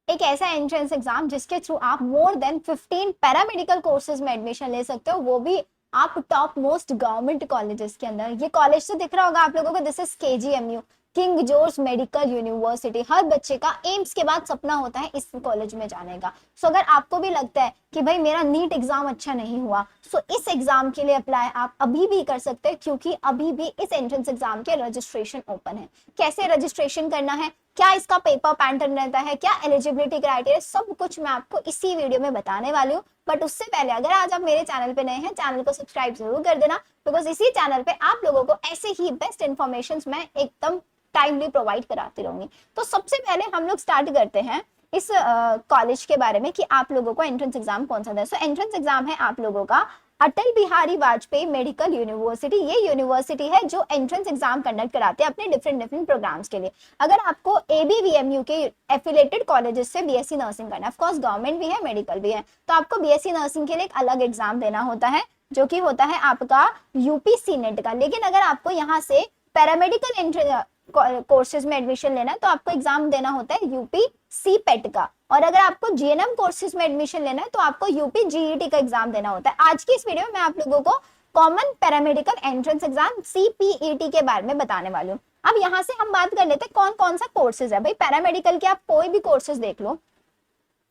एक ऐसा entrance exam जिसके थ्रू आप मोर देन 15 पैरामेडिकल कोर्सेज में एडमिशन ले सकते हो, वो भी आप टॉप मोस्ट गवर्नमेंट कॉलेजेस के अंदर। ये कॉलेज तो दिख रहा होगा आप लोगों को, this is KGMU, King George medical university. हर बच्चे का एम्स के बाद सपना होता है इस कॉलेज में जाने का। सो अगर आपको भी लगता है कि भाई मेरा नीट एग्जाम अच्छा नहीं हुआ, सो इस एग्जाम के लिए अप्लाई आप अभी भी कर सकते हैं, क्योंकि अभी भी इस एंट्रेंस एग्जाम के रजिस्ट्रेशन ओपन है। कैसे रजिस्ट्रेशन करना है, क्या इसका पेपर पैटर्न रहता है, क्या एलिजिबिलिटी क्राइटेरिया, सब कुछ मैं आपको इसी वीडियो में बताने वाली हूँ। बट उससे पहले अगर आज आप मेरे चैनल पे नए हैं, चैनल को सब्सक्राइब जरूर कर देना, बिकॉज इसी चैनल पे आप लोगों को ऐसे ही बेस्ट इन्फॉर्मेशन मैं एकदम टाइमली प्रोवाइड कराती रहूंगी। तो सबसे पहले हम लोग स्टार्ट करते हैं इस कॉलेज के बारे में कि आप लोगों को एंट्रेंस एग्जाम कौन सा है। सो एंट्रेंस एग्जाम है आप लोगों का अटल बिहारी वाजपेयी मेडिकल यूनिवर्सिटी। ये यूनिवर्सिटी है जो एंट्रेंस एग्जाम कंडक्ट कराते हैं अपने डिफरेंट डिफरेंट प्रोग्राम्स के लिए। अगर आपको एबीवीएमयू के एफिलेटेड कॉलेजेस से बीएससी नर्सिंग करना है, ऑफ कोर्स गवर्नमेंट भी है मेडिकल भी है, तो आपको बीएससी नर्सिंग के लिए एक अलग एग्जाम देना होता है जो कि होता है आपका यूपीसी नेट का। लेकिन अगर आपको यहाँ से पैरामेडिकल कोर्सेज में एडमिशन लेना है तो आपको एग्जाम देना होता है यूपी सी पेट का। और अगर आपको जीएनएम कोर्सेज में एडमिशन लेना है तो आपको यूपी जीईटी का एग्जाम देना होता है। आज की इस वीडियो में मैं आप लोगों को common paramedical entrance exam CPET के बारे में बताने वाली हूँ। अब यहाँ से हम बात कर लेते हैं कौन कौन सा कोर्सेज है। भाई पैरामेडिकल के आप कोई भी कोर्सेज देख लो,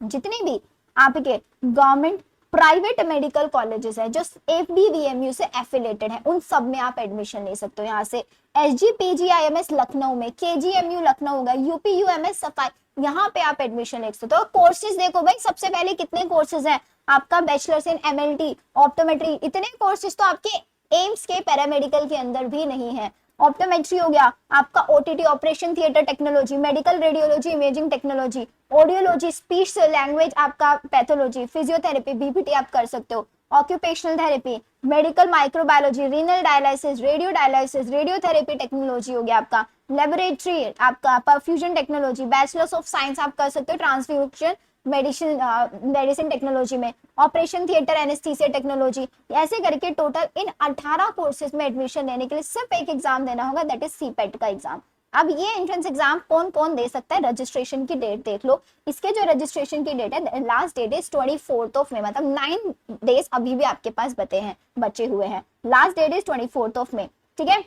जितने भी आपके गवर्नमेंट प्राइवेट मेडिकल कॉलेजेस है जो एफबीवीएमयू से एफिलेटेड है, उन सब में आप एडमिशन ले सकते हो। यहाँ से एसजीपीजीआईएमएस लखनऊ में, केजीएमयू लखनऊ होगा, यूपीयूएमएस सफाई, यहाँ पे आप एडमिशन ले सकते हो। कोर्सेज देखो भाई, सबसे पहले कितने कोर्सेज हैं आपका, बैचलर्स इन एमएलटी, ऑप्टोमेट्री, इतने कोर्सेज तो आपके एम्स के पैरामेडिकल के अंदर भी नहीं है। ऑप्टोमेट्री हो गया आपका, OTT operation theatre technology, medical radiology imaging technology, audiology, speech language आपका पैथोलॉजी, फिजियोथेरेपी बीपीटी आप कर सकते हो, occupational therapy, medical microbiology, renal dialysis, radio dialysis, radiotherapy technology हो गया आपका, लेबोरेटरी आपका perfusion technology, bachelors of science आप कर सकते हो ट्रांसफ्यूजन मेडिसिन टेक्नोलॉजी में, ऑपरेशन थिएटर एनेस्थीसिया टेक्नोलॉजी, ऐसे करके टोटल इन 18 कोर्सेज में एडमिशन लेने के लिए सिर्फ एक एग्जाम देना होगा, दैट इज सीपेट का एग्जाम। अब ये एंट्रेंस एग्जाम कौन कौन दे सकता है, रजिस्ट्रेशन की डेट देख लो। इसके जो रजिस्ट्रेशन की डेट है, लास्ट डेट इज 24 मई, मतलब 9 डेज अभी भी आपके पास बचे हुए हैं। लास्ट डेट इज 24 मई, ठीक है।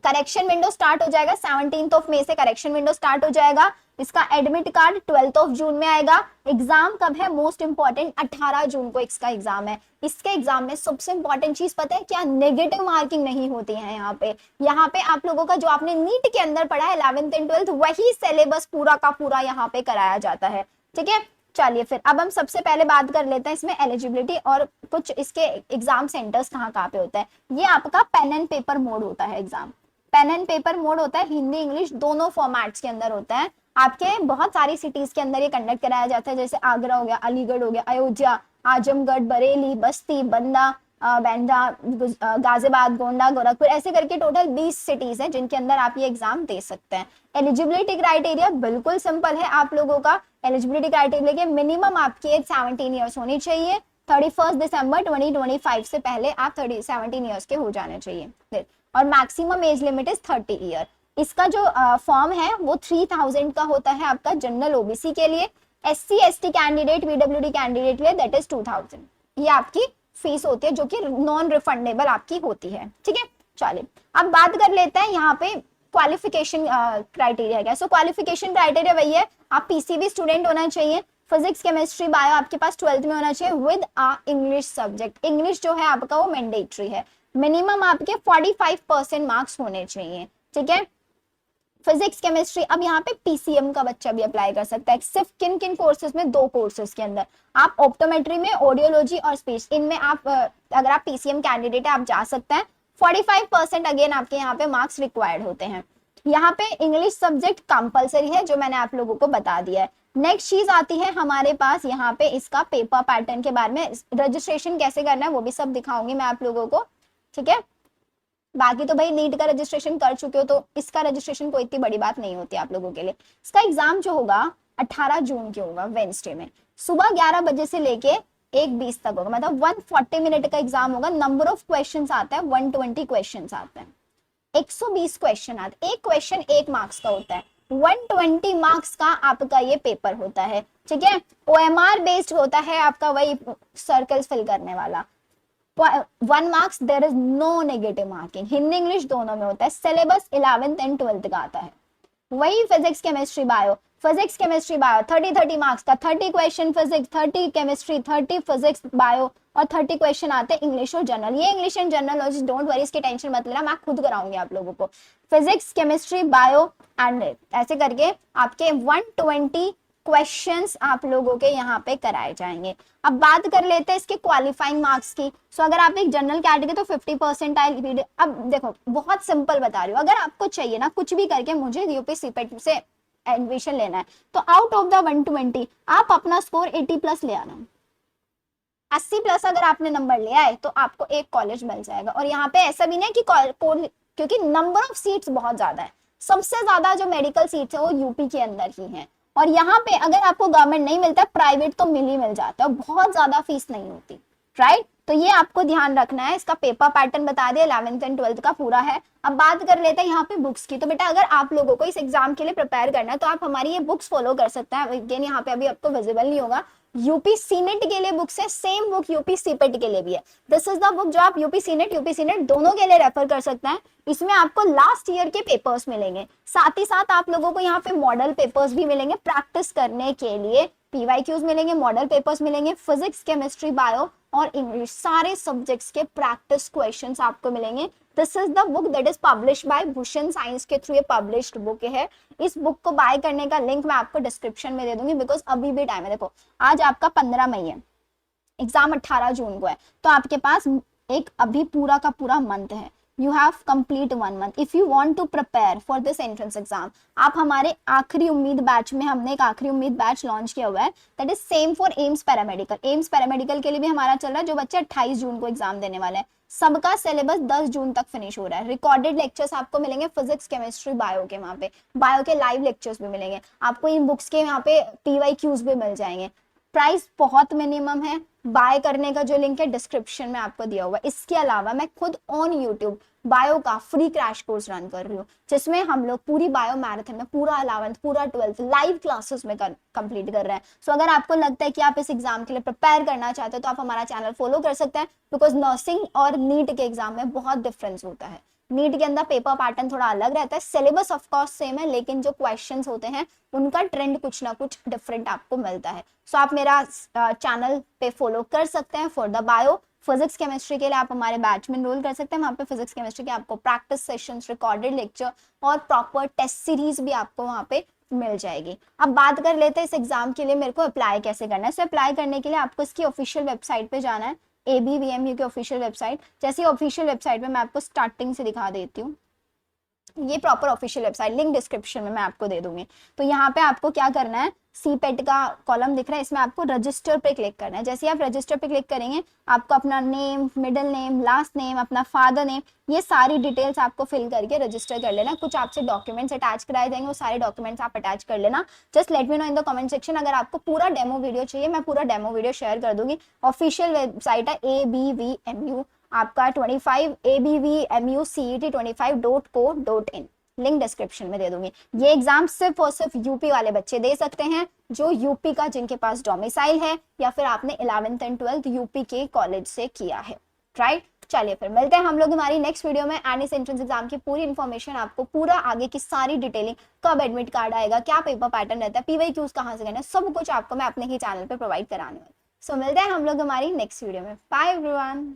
करेक्शन विंडो स्टार्ट हो जाएगा 17 मई से, करेक्शन विंडो स्टार्ट हो जाएगा। इसका एडमिट कार्ड 12 जून में आएगा। एग्जाम कब है, मोस्ट इंपॉर्टेंट 18 जून को इसका एग्जाम है। इसके एग्जाम में सबसे इंपॉर्टेंट चीज पता है क्या, नेगेटिव मार्किंग नहीं होती है। यहाँ पे आप लोगों का जो आपने नीट के अंदर पढ़ा है 11th एंड 12th, वही सिलेबस पूरा का पूरा यहाँ पे कराया जाता है, ठीक है। चलिए फिर अब हम सबसे पहले बात कर लेते हैं इसमें एलिजिबिलिटी और कुछ इसके एग्जाम सेंटर्स कहाँ कहाँ पे होता है। ये आपका पेन एंड पेपर मोड होता है exam, pen and paper mode होता है, हिंदी इंग्लिश दोनों फॉर्मेट्स के अंदर होता है। आपके बहुत सारी सिटीज के अंदर ये कंडक्ट कराया जाता है, जैसे आगरा हो गया, अलीगढ़ हो गया, अयोध्या, आजमगढ़, बरेली, बस्ती, बंदा, बैंड्रा, गाजियाबाद, गोंडा, गोरखपुर, ऐसे करके टोटल 20 सिटीज है जिनके अंदर आप ये एग्जाम दे सकते हैं। एलिजिबिलिटी क्राइटेरिया बिल्कुल सिंपल है आप लोगों का। एलिजिबिलिटी क्राइटेरिया के मिनिमम आपकी एज 17 ईयर्स होनी चाहिए। 31 दिसंबर 2025 से पहले आप 17 ईयर्स के हो जाने चाहिए, और maximum age limit is 30 year. इसका जो फॉर्म है वो 3000 का होता है आपका जनरल ओबीसी के लिए, SC ST candidate, PWD candidate के लिए दैट इज 2000। ये आपकी फीस होती है जो कि नॉन रिफंडेबल आपकी होती है, ठीक है। चलिए अब बात कर लेते हैं यहाँ पे क्वालिफिकेशन क्राइटेरिया क्या। सो क्वालिफिकेशन क्राइटेरिया वही है, आप पीसीबी स्टूडेंट होना चाहिए, फिजिक्स केमिस्ट्री बायो आपके पास 12th में होना चाहिए with a English subject. English जो है आपका वो मैंडेटरी है। मिनिमम आपके 45% मार्क्स होने चाहिए, ठीक है। फिजिक्स केमिस्ट्री, अब यहाँ पे पीसीएम का बच्चा भी अप्लाई कर सकता है। सिर्फ किन किन कोर्सेज में, 2 कोर्सेज के अंदर, आप ऑप्टोमेट्री में, ऑडियोलॉजी और स्पीच, इनमें आप अगर आप पीसीएम कैंडिडेट है आप जा सकते हैं। 45% अगेन आपके यहाँ पे मार्क्स रिक्वायर्ड होते हैं। यहाँ पे इंग्लिश सब्जेक्ट कंपलसरी है जो मैंने आप लोगों को बता दिया है। नेक्स्ट चीज आती है हमारे पास यहाँ पे इसका पेपर पैटर्न के बारे में, रजिस्ट्रेशन कैसे करना है वो भी सब दिखाऊंगी मैं आप लोगों को, ठीक है। बाकी तो भाई नीट का रजिस्ट्रेशन कर चुके हो तो इसका रजिस्ट्रेशन कोई इतनी बड़ी बात नहीं होती आप लोगों के लिए। इसका एग्जाम जो होगा 18 जून के होगा, वेडनेसडे में, सुबह 11 बजे से लेके 1:20 तक होगा, मतलब 140 मिनट का एग्जाम होगा। नंबर ऑफ क्वेश्चंस आता है 120 क्वेश्चंस आते हैं, 120 क्वेश्चन आते हैं। एक क्वेश्चन 1 मार्क्स का होता है, 120 मार्क्स का आपका ये पेपर होता है, ठीक है। OMR बेस्ड होता है आपका, वही सर्कल्स फिल करने वाला। 1 marks, there is no negative marking, Hindi English दोनों में होता है। सिलेबस 11th एंड 12th का आता है। वही physics chemistry bio, physics chemistry bio 30 marks का, 30 question physics, 30 chemistry, 30 physics bio, और 30 क्वेश्चन आते हैं इंग्लिश और जनरल। ये English and general don't worry, इसकी टेंशन मत लेना, मैं खुद कराऊंगी आप लोगों को। फिजिक्स केमिस्ट्री बायो एंड ऐसे करके आपके 120 क्वेश्चंस आप लोगों के यहाँ पे कराए जाएंगे। अब बात कर लेते हैं इसके क्वालिफाइंग मार्क्स की। सो अगर आप एक जनरल कैटेगरी तो 50% आएगी। अब देखो बहुत सिंपल बता रही हूँ, अगर आपको चाहिए ना कुछ भी करके मुझे यूपी सीपेट से एडमिशन लेना है, तो आउट ऑफ द 120 आप अपना स्कोर 80 प्लस ले आना। 80 प्लस अगर आपने नंबर ले आए तो आपको एक कॉलेज मिल जाएगा। और यहाँ पे ऐसा भी नहीं कि क्योंकि नंबर ऑफ सीट्स बहुत ज्यादा है, सबसे ज्यादा जो मेडिकल सीट्स है वो यूपी के अंदर ही है। और यहाँ पे अगर आपको गवर्नमेंट नहीं मिलता, प्राइवेट तो मिल ही मिल जाता है, बहुत ज्यादा फीस नहीं होती, राइट। तो ये आपको ध्यान रखना है। इसका पेपर पैटर्न बता दिया, 11th एंड 12th का पूरा है। अब बात कर लेते हैं यहाँ पे बुक्स की। तो बेटा अगर आप लोगों को इस एग्जाम के लिए प्रिपेयर करना है तो आप हमारी ये बुक्स फॉलो कर सकते हैं। अगेन यहाँ पे अभी आपको विजिबल नहीं होगा, यूपी सीनेट के लिए बुक्स है, सेम बुक यूपी सीपेट के लिए भी है। दिस इज द बुक जो आप यूपी सीनेट दोनों के लिए रेफर कर सकते हैं। इसमें आपको लास्ट ईयर के पेपर्स मिलेंगे, साथ ही साथ आप लोगों को यहाँ पे मॉडल पेपर्स भी मिलेंगे प्रैक्टिस करने के लिए। पीवाईक्यूज मिलेंगे, मॉडल पेपर्स मिलेंगे, फिजिक्स केमिस्ट्री बायो और इंग्लिश सारे सब्जेक्ट्स के प्रैक्टिस क्वेश्चंस आपको मिलेंगे। This is the book that is published by Bhushan science के थ्रू, ये पब्लिश्ड बुक है। इस बुक को बाय करने का लिंक मैं आपको डिस्क्रिप्शन में दे दूंगी, बिकॉज अभी भी टाइम है। देखो आज आपका 15 मई है, एग्जाम 18 जून को है, तो आपके पास एक अभी पूरा का पूरा मंथ है। You have complete 1 month if you want to prepare for this entrance exam. आप हमारे आखिरी उम्मीद बैच में, हमने एक आखिरी उम्मीद बैच लॉन्च किया हुआ है, that is same for AIIMS paramedical. AIIMS paramedical के लिए भी हमारा चल रहा है, जो बच्चे 28 जून को एग्जाम देने वाले हैं। सबका सिलेबस 10 जून तक फिनिश हो रहा है। रिकॉर्डेड लेक्चर्स आपको मिलेंगे फिजिक्स केमिस्ट्री बायो के, वहां पे बायो के लाइव लेक्चर्स भी मिलेंगे आपको। इन बुक्स के यहाँ पे पीवाईक्यूज भी मिल जाएंगे। प्राइस बहुत मिनिमम है, बाय करने का जो लिंक है डिस्क्रिप्शन में आपको दिया हुआ है। इसके अलावा मैं खुद ऑन यूट्यूब बायो का फ्री क्रैश कोर्स रन कर रही हूँ, जिसमें हम लोग पूरी बायो मैराथन में पूरा 11th पूरा 12th लाइव क्लासेस में कंप्लीट कर रहे हैं। सो अगर आपको लगता है कि आप इस एग्जाम के लिए प्रिपेयर करना चाहते हो तो आप हमारा चैनल फॉलो कर सकते हैं, बिकॉज नर्सिंग और नीट के एग्जाम में बहुत डिफरेंस होता है। नीट के अंदर पेपर पैटर्न थोड़ा अलग रहता है, सिलेबस ऑफ कोर्स सेम है, लेकिन जो क्वेश्चंस होते हैं उनका ट्रेंड कुछ ना कुछ डिफरेंट आपको मिलता है। सो आप मेरा चैनल पे फॉलो कर सकते हैं for the bio. Physics chemistry के लिए आप हमारे बैच में एनरोल कर सकते हैं। वहाँ पे फिजिक्स केमिस्ट्री के आपको प्रैक्टिस सेशंस, रिकॉर्डेड लेक्चर और प्रॉपर टेस्ट सीरीज भी आपको वहाँ पे मिल जाएगी। अब बात कर लेते हैं इस एग्जाम के लिए मेरे को अप्लाई कैसे करना है। सो अप्लाई करने के लिए आपको इसकी ऑफिशियल वेबसाइट पे जाना है, ABVMU की ऑफिशियल वेबसाइट। जैसे ऑफिशियल वेबसाइट में मैं आपको स्टार्टिंग से दिखा देती हूँ, ये proper official website, link description में मैं आपको दे दूंगी। तो यहाँ पे आपको क्या करना है, सीपेट का कॉलम दिख रहा है, इसमें आपको रजिस्टर पे क्लिक करना है। जैसे आप रजिस्टर पे क्लिक करेंगे आपको अपना name, middle name, last name, अपना फादर नेम, ये सारी डिटेल्स आपको फिल करके रजिस्टर कर लेना। कुछ आपसे डॉक्यूमेंट्स अटैच कराए जाएंगे, वो सारे डॉक्यूमेंट्स आप अटैच कर लेना। Just let me know in the comment section. अगर आपको पूरा डेमो वीडियो चाहिए, मैं पूरा डेमो वीडियो शेयर कर दूंगी। ऑफिशियल वेबसाइट है ABVMU आपका 25 ABVMUCET25.co.in, लिंक डिस्क्रिप्शन में दे दूंगी। ये एग्जाम सिर्फ और सिर्फ यूपी वाले बच्चे दे सकते हैं, जो यूपी का, जिनके पास डोमिसाइल है या फिर आपने 11th एंड 12th यूपी के कॉलेज से किया है, राइट। चलिए फिर मिलते हैं हम लोग हमारी नेक्स्ट वीडियो में। एंड इस एंट्रेंस एग्जाम की पूरी इन्फॉर्मेशन, आपको पूरा आगे की सारी डिटेलिंग, कब एडमिट कार्ड आएगा, क्या पेपर पैटर्न रहता है, पीवाईक्यूज कहाँ से करना है, सब कुछ आपको मैं अपने ही चैनल पे प्रोवाइड कराने वाली। सो मिलते हैं हम लोग हमारी नेक्स्ट वीडियो में। Bye everyone.